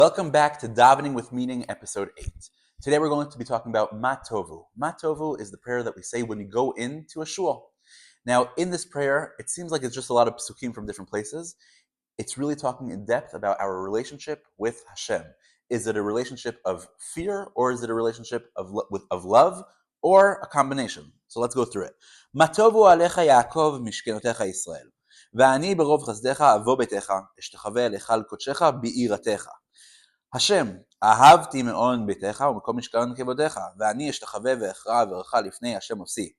Welcome back to Davening with Meaning, episode 8. Today we're going to be talking about Ma Tovu. Ma Tovu is the prayer that we say when we go into a shul. Now, in this prayer, it seems like it's just a lot of psukim from different places. It's really talking in depth about our relationship with Hashem. Is it a relationship of fear, or is it a relationship of love, or a combination? So let's go through it. Ma Tovu alecha Yaakov mishkenotecha Yisrael. ואני ברוב חסדך אבוא ביתך, אשתחווה אליך על קודשך ביראתך. השם, אהבתי מאוד ביתך ומקום משכן כבודיך, ואני אשתחווה ואכרע וארחה לפני השם עושי.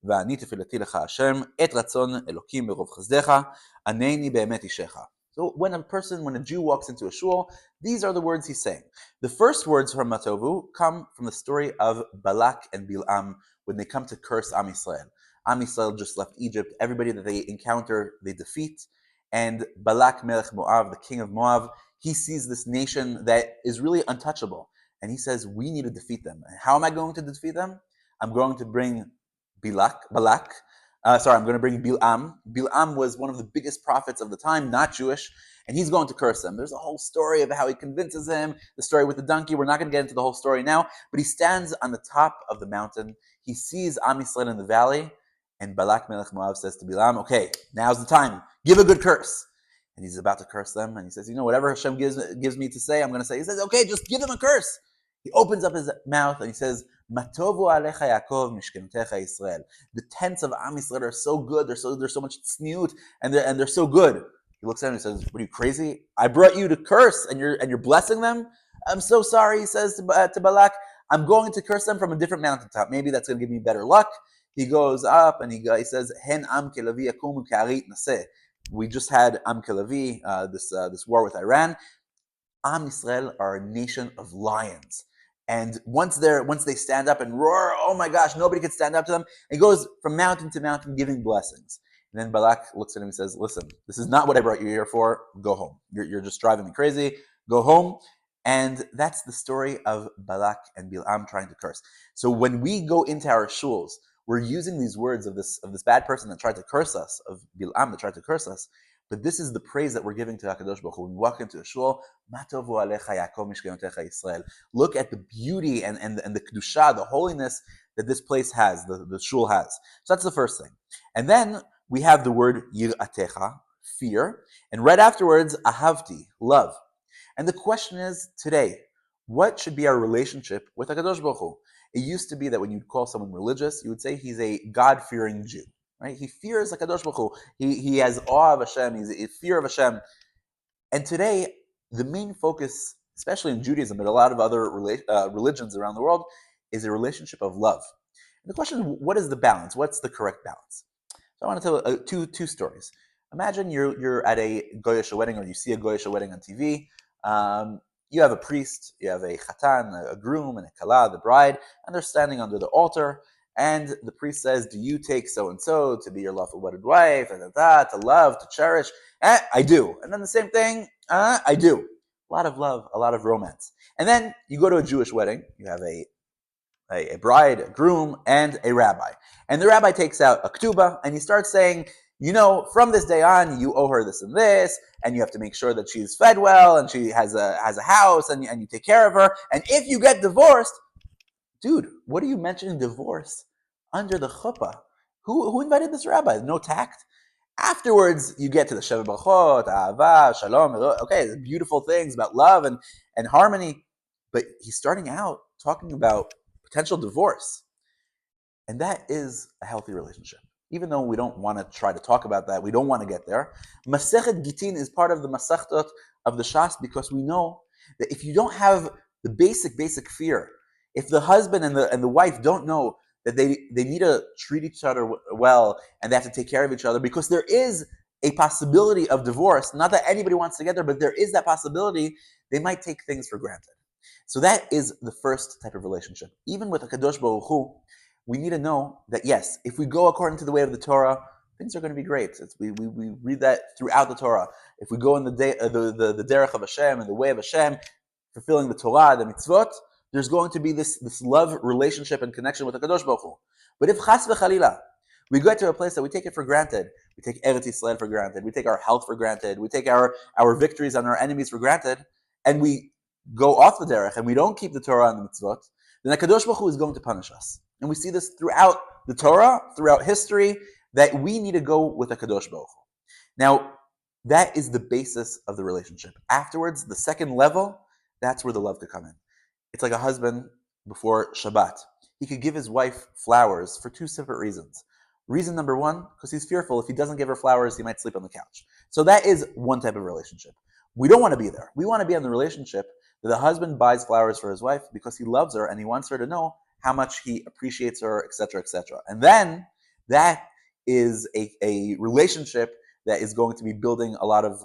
ואני תפילתי לך השם, את רצון אלוקים ברוב חסדך, ענני באמת אישך. So when a Jew walks into a shul, these are the words he's saying. The first words from Ma Tovu come from the story of Balak and Bilam when they come to curse Am Yisrael. Am Yisrael just left Egypt. Everybody that they encounter, they defeat. And Balak Melech Moab, the king of Moab, he sees this nation that is really untouchable. And he says, we need to defeat them. And how am I going to defeat them? I'm going to bring I'm going to bring Bilam. Bilam was one of the biggest prophets of the time, not Jewish, and he's going to curse them. There's a whole story of how he convinces him, the story with the donkey. We're not going to get into the whole story now, but he stands on the top of the mountain. He sees Am Yisrael in the valley, and Balak Melech Moab says to Bilam, okay, now's the time. Give a good curse. And he's about to curse them, and he says, whatever Hashem gives me to say, I'm going to say. He says, okay, just give them a curse. He opens up his mouth, and he says, Ma Tovu alecha Yaakov mishkenotecha Yisrael. The tents of Am Yisrael are so good. There's so much tzniut, and they're so good. He looks at him and says, "What are you, crazy? I brought you to curse, and you're blessing them. I'm so sorry." He says to Balak, "I'm going to curse them from a different mountaintop. Maybe that's going to give me better luck." He goes up and he says, "Hen am kelavi yakumu ka'arit naseh." We just had Am Kelavi, this war with Iran. Am Yisrael are a nation of lions. And once they stand up and roar, oh my gosh, nobody can stand up to them. It goes from mountain to mountain giving blessings. And then Balak looks at him and says, listen, this is not what I brought you here for. Go home. You're just driving me crazy. Go home. And that's the story of Balak and Bilam trying to curse. So when we go into our shuls, we're using these words of this bad person that tried to curse us, of Bilam that tried to curse us. But this is the praise that we're giving to HaKadosh Baruch Hu. When we walk into a shul, Ma Tovu alecha Yaakov mishkenotecha Yisrael. Look at the beauty and the kedusha, the holiness that this place has, the shul has. So that's the first thing. And then we have the word yiratecha, fear, and right afterwards, ahavti, love. And the question is today, what should be our relationship with HaKadosh Baruch Hu? It used to be that when you'd call someone religious, you would say he's a God-fearing Jew. Right? He fears HaKadosh Baruch Hu. He has awe of Hashem. He's a fear of Hashem. And today, the main focus, especially in Judaism, but a lot of other religions around the world, is a relationship of love. And the question is, what is the balance? What's the correct balance? So I want to tell two stories. Imagine you're at a Goyish wedding, or you see a Goyish wedding on TV. You have a priest, you have a chatan, a groom, and a kala, the bride, and they're standing under the altar. And the priest says, do you take so-and-so to be your lawful wedded wife, to love, to cherish? I do. And then the same thing, I do. A lot of love, a lot of romance. And then you go to a Jewish wedding. You have a bride, a groom, and a rabbi. And the rabbi takes out a ketubah, and he starts saying, from this day on, you owe her this and you have to make sure that she's fed well, and she has a house, and you take care of her. And if you get divorced, dude, what are you mentioning divorce under the chuppah? Who invited this rabbi? No tact. Afterwards, you get to the Sheva Brachot, Ahava, Shalom. Okay, beautiful things about love and harmony. But he's starting out talking about potential divorce. And that is a healthy relationship. Even though we don't want to try to talk about that, we don't want to get there. Masechet Gitin is part of the Masechtot of the Shas because we know that if you don't have the basic fear, if the husband and the wife don't know that they need to treat each other well and they have to take care of each other, because there is a possibility of divorce, not that anybody wants to get there, but there is that possibility, they might take things for granted. So that is the first type of relationship. Even with HaKadosh Baruch Hu, we need to know that yes, if we go according to the way of the Torah, things are going to be great. We read that throughout the Torah. If we go in the derech of Hashem and the way of Hashem, fulfilling the Torah, the mitzvot, there's going to be this love relationship and connection with HaKadosh Baruch Hu. But if chas v'chalila, we get to a place that we take it for granted, we take Eretz Yisrael for granted, we take our health for granted, we take our victories on our enemies for granted, and we go off the derech and we don't keep the Torah and the mitzvot, then HaKadosh Baruch Hu is going to punish us. And we see this throughout the Torah, throughout history, that we need to go with HaKadosh Baruch Hu. Now, that is the basis of the relationship. Afterwards, the second level, that's where the love could come in. It's like a husband before Shabbat. He could give his wife flowers for two separate reasons. Reason number one, because he's fearful if he doesn't give her flowers, he might sleep on the couch. So that is one type of relationship. We don't want to be there. We want to be in the relationship that the husband buys flowers for his wife because he loves her and he wants her to know how much he appreciates her, etc., etc. And then that is a relationship that is going to be building a lot of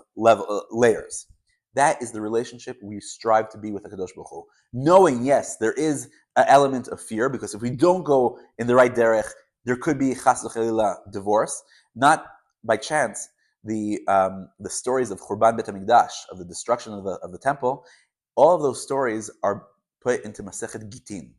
layers. That is the relationship we strive to be with HaKadosh Baruch Hu. Knowing, yes, there is an element of fear, because if we don't go in the right derech, there could be chas v'chalila divorce. Not by chance, the stories of Churban Bet HaMikdash, of the destruction of the temple, all of those stories are put into Masechet Gitin,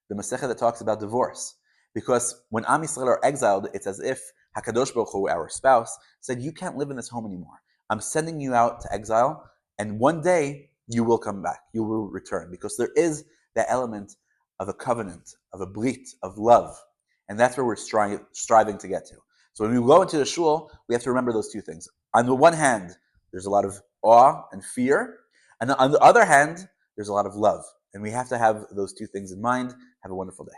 the Masechet that talks about divorce. Because when Am Yisrael are exiled, it's as if HaKadosh Baruch Hu, our spouse, said, you can't live in this home anymore. I'm sending you out to exile, and one day you will come back, you will return. Because there is that element of a covenant, of a brit, of love. And that's where we're striving to get to. So when we go into the shul, we have to remember those two things. On the one hand, there's a lot of awe and fear. And on the other hand, there's a lot of love. And we have to have those two things in mind. Have a wonderful day.